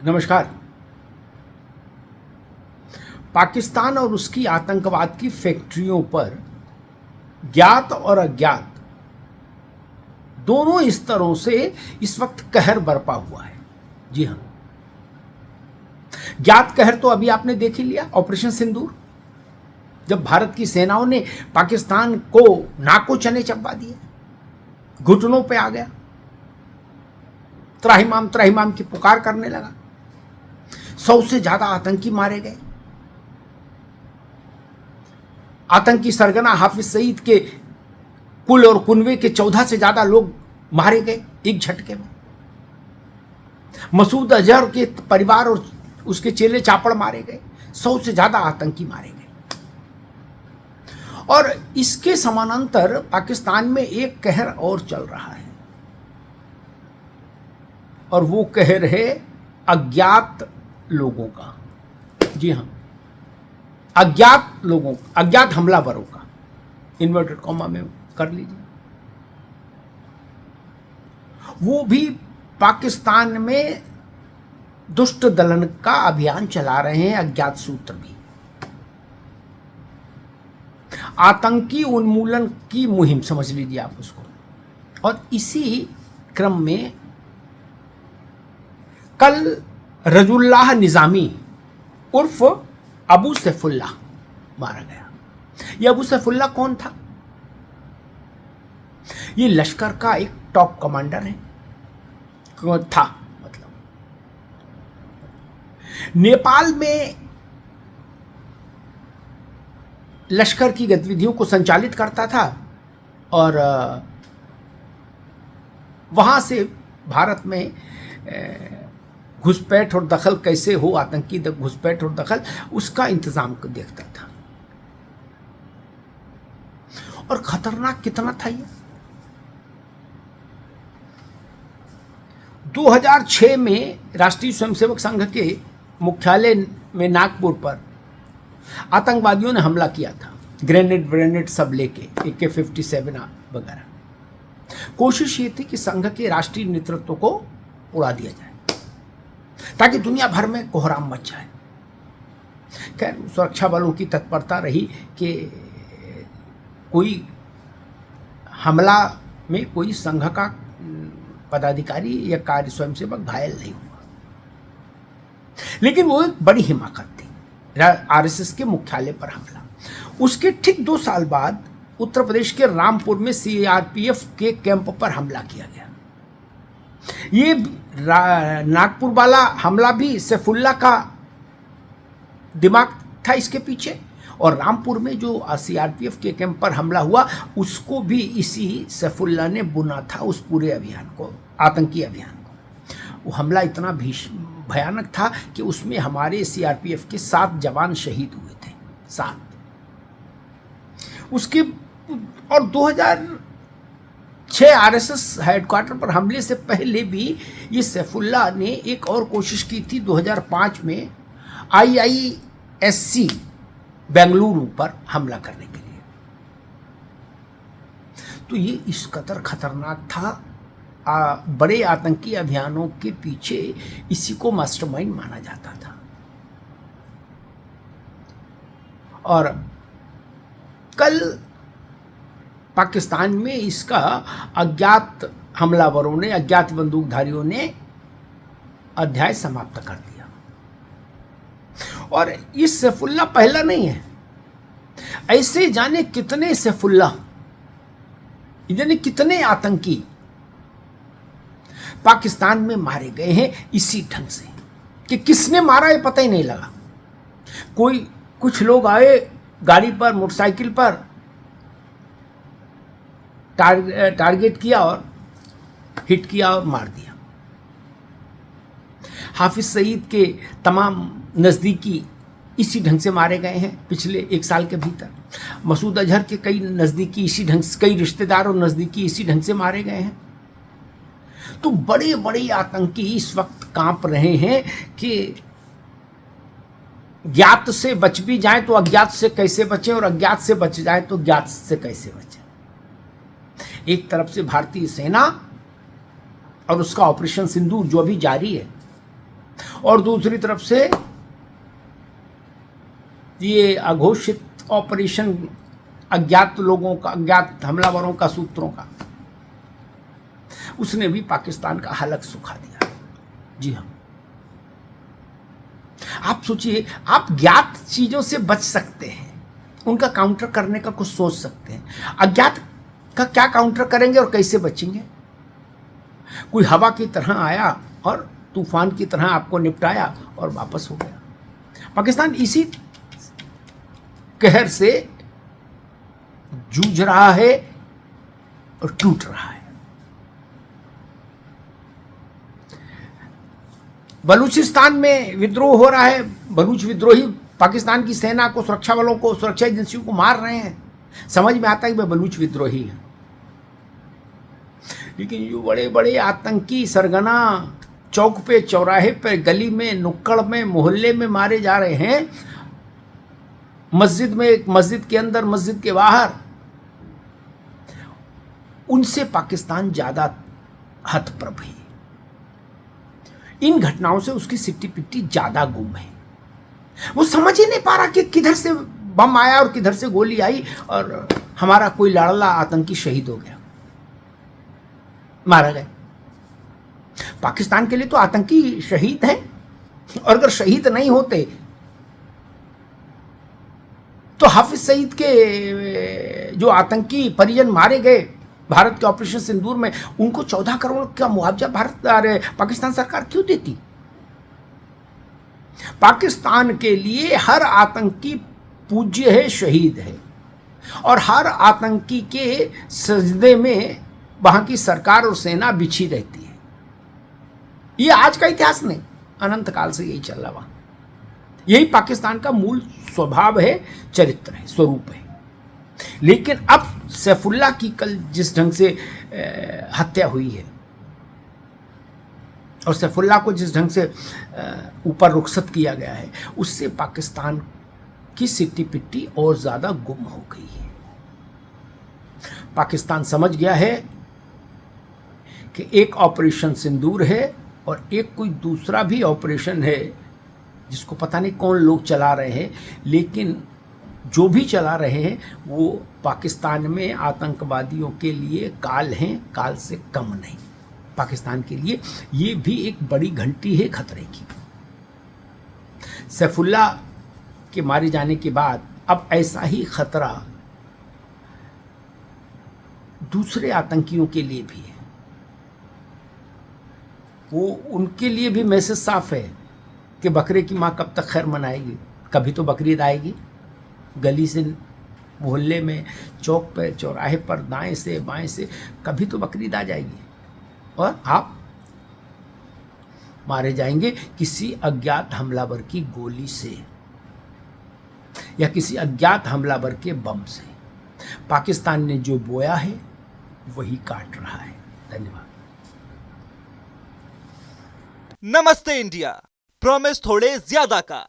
नमस्कार। पाकिस्तान और उसकी आतंकवाद की फैक्ट्रियों पर ज्ञात और अज्ञात दोनों स्तरों से इस वक्त कहर बरपा हुआ है। जी हां, ज्ञात कहर तो अभी आपने देख ही लिया, ऑपरेशन सिंदूर, जब भारत की सेनाओं ने पाकिस्तान को नाको चने चबा दिए, घुटनों पे आ गया, त्राहिमाम त्राहिमाम की पुकार करने लगा, 100 से ज्यादा आतंकी मारे गए। आतंकी सरगना हाफिज सईद के कुल और कुनवे के 14 से ज्यादा लोग मारे गए एक झटके में। मसूद अजहर के परिवार और उसके चेले चापड़ मारे गए, 100 से ज्यादा आतंकी मारे गए। और इसके समानांतर पाकिस्तान में एक कहर और चल रहा है, और वो कहर है अज्ञात लोगों का। जी हां, अज्ञात लोगों, अज्ञात हमलावरों का, इन्वर्टेड कॉमा में कर लीजिए। वो भी पाकिस्तान में दुष्ट दलन का अभियान चला रहे हैं, अज्ञात सूत्र भी। आतंकी उन्मूलन की मुहिम समझ लीजिए आप उसको। और इसी क्रम में कल रजुल्लाह निजामी उर्फ अबू सैफुल्लाह मारा गया। ये अबू सैफुल्लाह कौन था? ये लश्कर का एक टॉप कमांडर है, था मतलब। नेपाल में लश्कर की गतिविधियों को संचालित करता था, और वहां से भारत में घुसपैठ और दखल कैसे हो, आतंकी घुसपैठ और दखल, उसका इंतजाम देखता था। और खतरनाक कितना था ये। 2006 में राष्ट्रीय स्वयंसेवक संघ के मुख्यालय में नागपुर पर आतंकवादियों ने हमला किया था, ग्रेनेड सब लेके, AK-57 वगैरह। कोशिश ये थी कि संघ के राष्ट्रीय नेतृत्व को उड़ा दिया जाए ताकि दुनिया भर में कोहराम मच जाए। खैर, सुरक्षा बलों की तत्परता रही कि कोई हमला में कोई संघ का पदाधिकारी या कार्य स्वयंसेवक घायल नहीं हुआ, लेकिन वो एक बड़ी हिमाकत थी, RSS के मुख्यालय पर हमला। उसके ठीक 2 साल बाद उत्तर प्रदेश के रामपुर में CRPF के कैंप पर हमला किया गया। ये नागपुर वाला हमला भी सैफुल्लाह का दिमाग था इसके पीछे, और रामपुर में जो CRPF के कैंप पर हमला हुआ उसको भी इसी सैफुल्लाह ने बुना था, उस पूरे अभियान को, आतंकी अभियान को। वो हमला इतना भयानक था कि उसमें हमारे CRPF के 7 जवान शहीद हुए थे, 7। उसके और 2006 RSS हेडक्वार्टर पर हमले से पहले भी ये सैफुल्लाह ने एक और कोशिश की थी 2005 में IISc बेंगलुरु पर हमला करने के लिए। तो ये इस कदर खतरनाक था। बड़े आतंकी अभियानों के पीछे इसी को मास्टरमाइंड माना जाता था। और कल पाकिस्तान में इसका अज्ञात हमलावरों ने, अज्ञात बंदूकधारियों ने अध्याय समाप्त कर दिया। और इस सैफुल्लाह पहला नहीं है, ऐसे जाने कितने सैफुल्लाह, जाने कितने आतंकी पाकिस्तान में मारे गए हैं इसी ढंग से, कि किसने मारा ये पता ही नहीं लगा। कुछ लोग आए गाड़ी पर, मोटरसाइकिल पर, टारगेट किया और हिट किया और मार दिया। हाफिज सईद के तमाम नज़दीकी इसी ढंग से मारे गए हैं पिछले 1 साल के भीतर। मसूद अजहर के कई नज़दीकी इसी ढंग से, कई रिश्तेदार और नज़दीकी इसी ढंग से मारे गए हैं। तो बड़े बड़े आतंकी इस वक्त कांप रहे हैं कि ज्ञात से बच भी जाएं तो अज्ञात से कैसे बचें, और अज्ञात से बच जाएं तो ज्ञात से कैसे बचें। एक तरफ से भारतीय सेना और उसका ऑपरेशन सिंदूर जो अभी जारी है, और दूसरी तरफ से ये अघोषित ऑपरेशन अज्ञात लोगों का, अज्ञात हमलावरों का, सूत्रों का, उसने भी पाकिस्तान का हलक सुखा दिया। जी हाँ, आप सोचिए, आप ज्ञात चीजों से बच सकते हैं, उनका काउंटर करने का कुछ सोच सकते हैं, अज्ञात का क्या काउंटर करेंगे और कैसे बचेंगे? कोई हवा की तरह आया और तूफान की तरह आपको निपटाया और वापस हो गया। पाकिस्तान इसी कहर से जूझ रहा है और टूट रहा है। बलूचिस्तान में विद्रोह हो रहा है, बलूच विद्रोही पाकिस्तान की सेना को, सुरक्षा बलों को, सुरक्षा एजेंसियों को मार रहे हैं। समझ में आता है कि वे बलूच विद्रोही हैं, लेकिन जो बड़े बड़े आतंकी सरगना चौक पे, चौराहे पे, गली में, नुक्कड़ में, मोहल्ले में मारे जा रहे हैं, मस्जिद में, मस्जिद के अंदर, मस्जिद के बाहर, उनसे पाकिस्तान ज्यादा हतप्रभ है। इन घटनाओं से उसकी सिट्टी पिट्टी ज्यादा गुम है। वो समझ ही नहीं पा रहा कि किधर से बम आया और किधर से गोली आई और हमारा कोई लाडला आतंकी शहीद हो गया, मारा गया। पाकिस्तान के लिए तो आतंकी शहीद हैं, और अगर शहीद नहीं होते तो हाफिज सईद के जो आतंकी परिजन मारे गए भारत के ऑपरेशन सिंदूर में, उनको 14 करोड़ का मुआवजा पाकिस्तान सरकार क्यों देती? पाकिस्तान के लिए हर आतंकी पूज्य है, शहीद है, और हर आतंकी के सजदे में वहां की सरकार और सेना बिछी रहती है। ये आज का इतिहास नहीं, अनंत काल से यही चल रहा। वहां यही पाकिस्तान का मूल स्वभाव है, चरित्र है, स्वरूप है। लेकिन अब सैफुल्लाह की कल जिस ढंग से हत्या हुई है और सैफुल्लाह को जिस ढंग से ऊपर रुखसत किया गया है, उससे पाकिस्तान की सिट्टी पिट्टी और ज्यादा गुम हो गई है। पाकिस्तान समझ गया है कि एक ऑपरेशन सिंदूर है और एक कोई दूसरा भी ऑपरेशन है जिसको पता नहीं कौन लोग चला रहे हैं, लेकिन जो भी चला रहे हैं वो पाकिस्तान में आतंकवादियों के लिए काल हैं, काल से कम नहीं। पाकिस्तान के लिए ये भी एक बड़ी घंटी है खतरे की। सैफुल्लाह के मारे जाने के बाद अब ऐसा ही खतरा दूसरे आतंकियों के लिए भी है। वो उनके लिए भी मैसेज साफ है कि बकरे की माँ कब तक खैर मनाएगी, कभी तो बकरीद आएगी। गली से, मोहल्ले में, चौक पर, चौराहे पर, दाएं से बाएं से कभी तो बकरीद आ जाएगी और आप मारे जाएंगे किसी अज्ञात हमलावर की गोली से या किसी अज्ञात हमलावर के बम से। पाकिस्तान ने जो बोया है वही काट रहा है। धन्यवाद। नमस्ते इंडिया, प्रॉमिस थोड़े ज्यादा का।